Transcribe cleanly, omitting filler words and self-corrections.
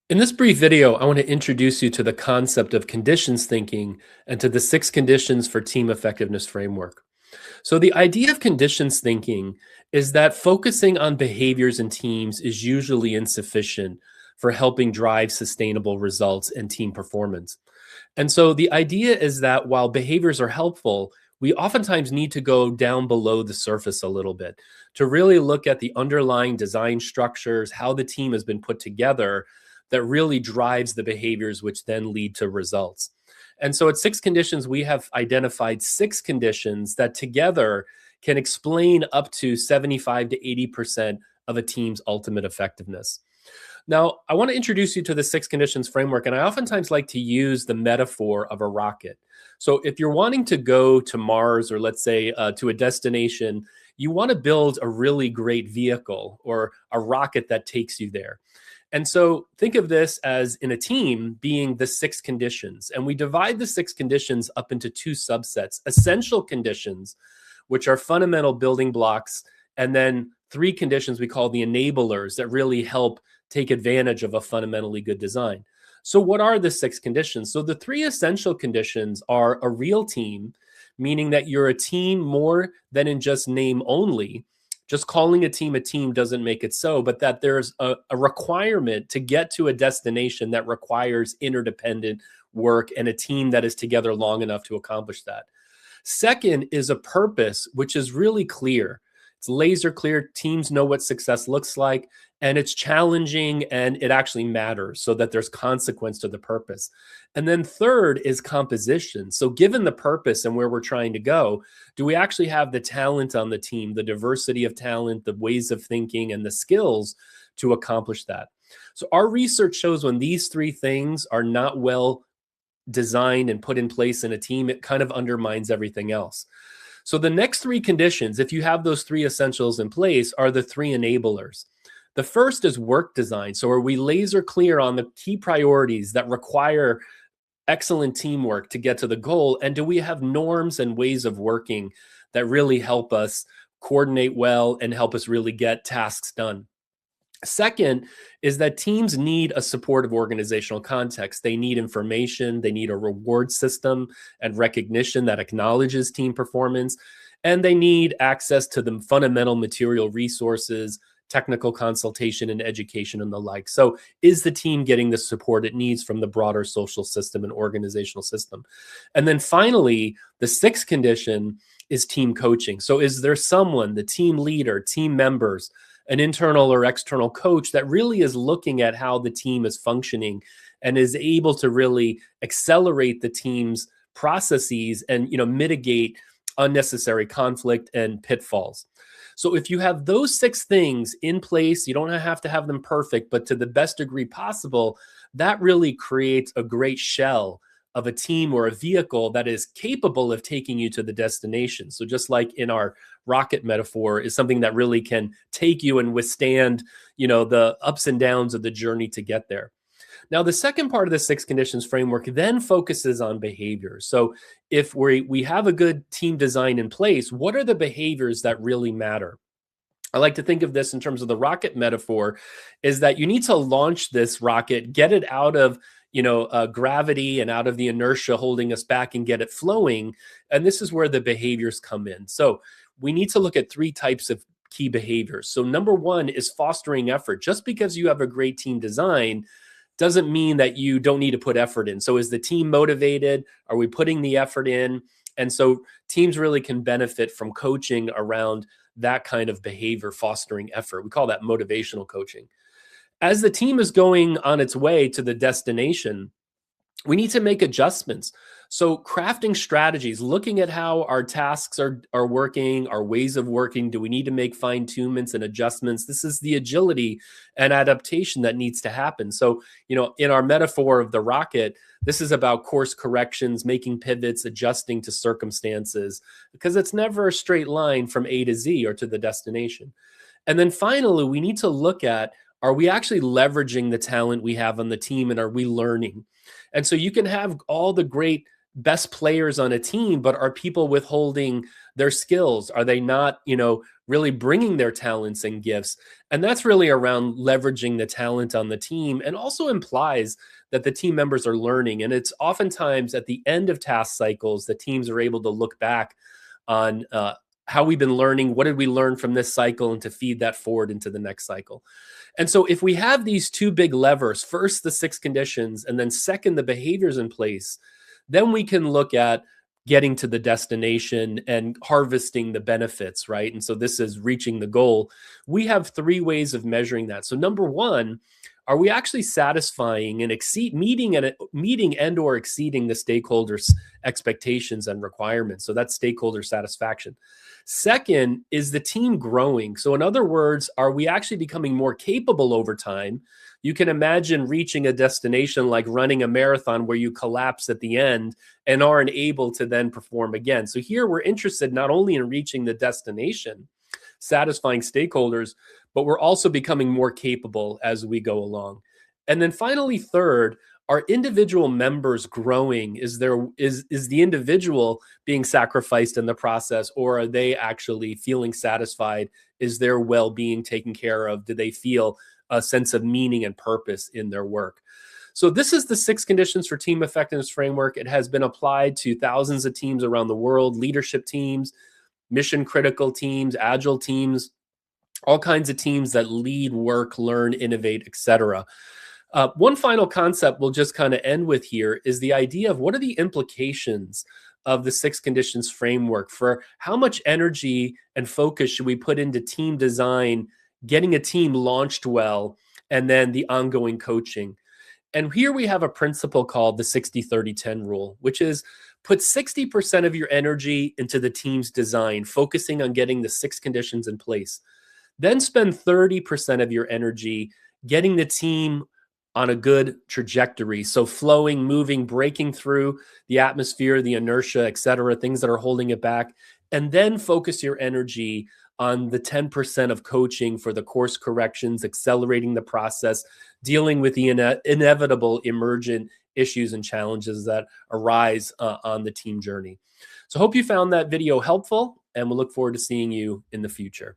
In this brief video, I want to introduce you to the concept of conditions thinking and to the 6 conditions for team effectiveness framework. So the idea of conditions thinking is that focusing on behaviors in teams is usually insufficient for helping drive sustainable results and team performance. And so the idea is that while behaviors are helpful, we oftentimes need to go down below the surface a little bit to really look at the underlying design structures, how the team has been put together that really drives the behaviors which then lead to results. And so at 6 conditions, we have identified 6 conditions that together can explain up to 75 to 80% of a team's ultimate effectiveness. Now, I want to introduce you to the 6 conditions framework, and I oftentimes like to use the metaphor of a rocket. So if you're wanting to go to Mars, or let's say to a destination, you want to build a really great vehicle or a rocket that takes you there. And so think of this as in a team being the 6 conditions. And we divide the 6 conditions up into 2 subsets: essential conditions, which are fundamental building blocks, and then 3 conditions we call the enablers that really help take advantage of a fundamentally good design. So what are the 6 conditions? So the 3 essential conditions are a real team, meaning that you're a team more than in just name only. Just calling a team doesn't make it so, but that there's a requirement to get to a destination that requires interdependent work and a team that is together long enough to accomplish that. Second is a purpose, which is really clear. It's laser clear. Teams know what success looks like, and it's challenging and it actually matters so that there's consequence to the purpose. And then third is composition. So given the purpose and where we're trying to go, do we actually have the talent on the team, the diversity of talent, the ways of thinking, and the skills to accomplish that? So our research shows when these 3 things are not well designed and put in place in a team, it kind of undermines everything else. So the next 3 conditions, if you have those 3 essentials in place, are the 3 enablers. The first is work design. So are we laser clear on the key priorities that require excellent teamwork to get to the goal? And do we have norms and ways of working that really help us coordinate well and help us really get tasks done? Second is that teams need a supportive organizational context. They need information, they need a reward system and recognition that acknowledges team performance, and they need access to the fundamental material resources, technical consultation and education and the like. So is the team getting the support it needs from the broader social system and organizational system? And then finally, the 6th condition is team coaching. So is there someone, the team leader, team members, an internal or external coach that really is looking at how the team is functioning and is able to really accelerate the team's processes and mitigate unnecessary conflict and pitfalls? So if you have those 6 things in place, you don't have to have them perfect, but to the best degree possible, that really creates a great shell of a team or a vehicle that is capable of taking you to the destination. So just like in our rocket metaphor, is something that really can take you and withstand, the ups and downs of the journey to get there. Now, the second part of the 6 conditions framework then focuses on behaviors. So if we have a good team design in place, what are the behaviors that really matter? I like to think of this in terms of the rocket metaphor, is that you need to launch this rocket, get it out of gravity and out of the inertia holding us back and get it flowing. And this is where the behaviors come in. So we need to look at 3 types of key behaviors. So number 1 is fostering effort. Just because you have a great team design doesn't mean that you don't need to put effort in. So is the team motivated? Are we putting the effort in? And so teams really can benefit from coaching around that kind of behavior, fostering effort. We call that motivational coaching. As the team is going on its way to the destination, we need to make adjustments. So crafting strategies, looking at how our tasks are working, our ways of working. Do we need to make fine-tunements and adjustments? This is the agility and adaptation that needs to happen. So, in our metaphor of the rocket, this is about course corrections, making pivots, adjusting to circumstances, because it's never a straight line from A to Z or to the destination. And then finally, we need to look at, are we actually leveraging the talent we have on the team, and are we learning? And so you can have all the great best players on a team, but are people withholding their skills? Are they not, really bringing their talents and gifts? And that's really around leveraging the talent on the team, and also implies that the team members are learning. And it's oftentimes at the end of task cycles that teams are able to look back on how we've been learning, what did we learn from this cycle, and to feed that forward into the next cycle. And so if we have these two big levers, first the 6 conditions, and then second the behaviors in place, then we can look at getting to the destination and harvesting the benefits, right? And so this is reaching the goal. We have 3 ways of measuring that. So number 1, are we actually satisfying and meeting and or exceeding the stakeholders' expectations and requirements? So that's stakeholder satisfaction. Second, is the team growing? So in other words, are we actually becoming more capable over time? You can imagine reaching a destination like running a marathon where you collapse at the end and aren't able to then perform again. So here we're interested not only in reaching the destination, satisfying stakeholders, but we're also becoming more capable as we go along. And then finally, third, are individual members growing? Is the individual being sacrificed in the process, or are they actually feeling satisfied? Is their well-being taken care of? Do they feel a sense of meaning and purpose in their work? So this is the 6 conditions for team effectiveness framework. It has been applied to thousands of teams around the world, leadership teams, mission critical teams, agile teams, all kinds of teams that lead, work, learn, innovate, etc. One final concept we'll just kind of end with here is the idea of what are the implications of the 6 conditions framework for how much energy and focus should we put into team design, getting a team launched well, and then the ongoing coaching. And here we have a principle called the 60-30-10 rule, which is put 60% of your energy into the team's design, focusing on getting the 6 conditions in place. Then spend 30% of your energy getting the team on a good trajectory. So flowing, moving, breaking through the atmosphere, the inertia, et cetera, things that are holding it back. And then focus your energy on the 10% of coaching for the course corrections, accelerating the process, dealing with the inevitable emergent issues and challenges that arise on the team journey. So hope you found that video helpful, and we'll look forward to seeing you in the future.